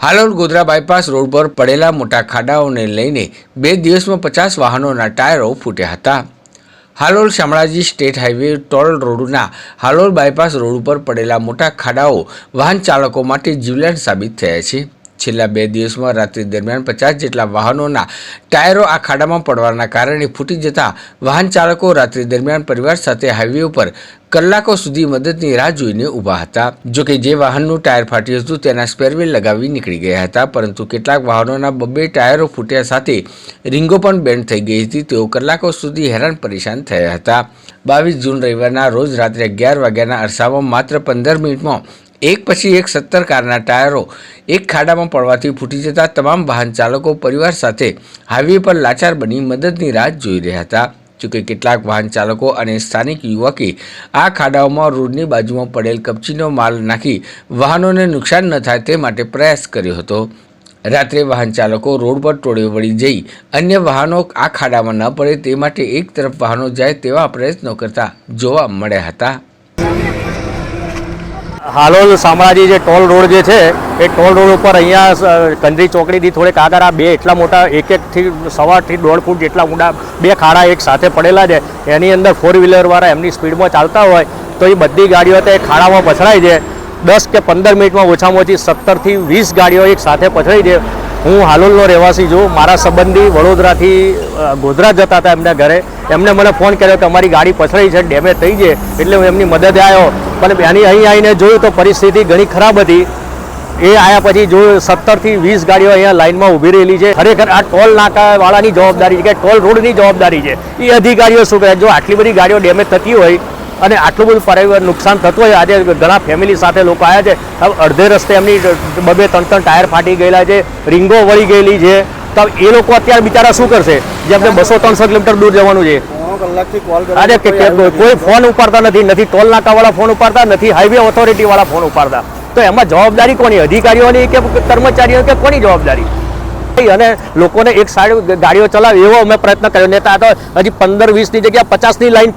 Halol Godhra bypass road પર પડેલા મોટા ખાડાઓને લઈને 2 દિવસમાં 50 વાહનોના ટાયરો ફૂટ્યા હતા। Halol Shamlaji state highway toll રોડના હાલોલ બાયપાસ રોડ પર પડેલા મોટા ખાડાઓ વાહન ચાલકો માટે જીવલેણ સાબિત થયા છે। છેલ્લા 2 દિવસમાં રાત્રિ દરમિયાન 50 જેટલા વાહનોના ટાયરો આ ખાડામાં પડવાના કારણે ફૂટી જતા વાહન ચાલકો રાત્રિ દરમિયાન પરિવાર સાથે હાઈવે ઉપર કલાકો સુધી મદદની રાહ જોઈને ઊભા હતા। જોકે જે વાહનનું ટાયર ફાટ્યું હતું તેના સ્પેરવેલ લગાવી નીકળી ગયા હતા, પરંતુ કેટલાક વાહનોના 2 ટાયરો ફૂટ્યા સાથે રીંગો પણ બેન્ડ થઈ ગઈ હતી। તેઓ કલાકો સુધી હેરાન પરેશાન થયા હતા। 22 જૂન રવિવારના રોજ રાત્રે 11 વાગ્યાના અરસામાં માત્ર 15 મિનિટમાં એક પછી એક 17 કારના ટાયરો એક ખાડામાં પડવાથી ફૂટી જતા તમામ વાહન ચાલકો પરિવાર સાથે હાઈવે પર લાચાર બની મદદની રાહ જોઈ રહ્યા હતા। જોકે કેટલાક વાહન ચાલકો અને સ્થાનિક યુવકે આ ખાડાઓમાં રોડની બાજુમાં પડેલ કપચીનો માલ નાખી વાહનોને નુકસાન ન થાય તે માટે પ્રયાસ કર્યો હતો। રાત્રે વાહન ચાલકો રોડ પર ટોળે વળી જઈ અન્ય વાહનો આ ખાડામાં ન પડે તે માટે એક તરફ વાહનો જાય તેવા પ્રયત્નો કરતા જોવા મળ્યા હતા। હાલોલ શામળાજી જે ટોલ રોડ જે છે એ ટોલ રોડ ઉપર અહીંયા કંદરી ચોકડીથી થોડેક આગળ આ 2 એટલા મોટા એક થી 1.5 થી 1.5 ફૂટ જેટલા ઊંડા 2 ખાડા એક સાથે પડેલા છે। એની અંદર 4 વ્હીલરવાળા એમની સ્પીડમાં ચાલતા હોય તો એ બધી ગાડીઓ તે ખાડામાં પછડાય છે। 10 કે 15 મિનિટમાં ઓછામાં ઓછી 17 થી 20 ગાડીઓ એક સાથે પછડાઈ છે। હું હાલોલનો રહેવાસી છું। મારા સંબંધી વડોદરાથી ગોધરા જતા હતા એમના ઘરે, એમને મને ફોન કર્યો કે અમારી ગાડી પછડાઈ છે, ડેમેજ થઈ છે, એટલે હું એમની મદદે આવ્યો। પણ અહીં આવીને જોયું તો પરિસ્થિતિ ઘણી ખરાબ હતી। એ આવ્યા પછી જોયું 17 થી 20 ગાડીઓ અહીંયા લાઇનમાં ઊભી રહેલી છે। ખરેખર આ ટોલ નાકાવાળાની જવાબદારી છે કે ટોલ રોડની જવાબદારી છે। એ અધિકારીઓ શું કરે? જો આટલી બધી ગાડીઓ ડેમેજ થતી હોય અને આટલું બધું પરિવાર નુકસાન થતું હોય, આજે ઘણા ફેમિલી સાથે લોકો આવ્યા છે, અડધે રસ્તે એમની 2-3 ટાયર ફાટી ગયેલા છે, રીંગો વળી ગયેલી છે, તો એ લોકો અત્યારે બિચારા શું કરશે? જે આપણે 200-300 કિલોમીટર દૂર જવાનું છે। આજે કોઈ ફોન ઉપાડતા નથી, ટોલ નાકાવાળા ફોન ઉપાડતા નથી, હાઈવે ઓથોરિટીવાળા ફોન ઉપાડતા। તો એમાં જવાબદારી કોની? અધિકારીઓની કે કર્મચારીઓ કે કોની જવાબદારી? અને લોકોને એક સાઈડ ગાડીઓ ચલાવે એવો અમે પ્રયત્ન કર્યો, નેતા તો હજી 15-20 ની જગ્યા 50 ની લાઈન પડી।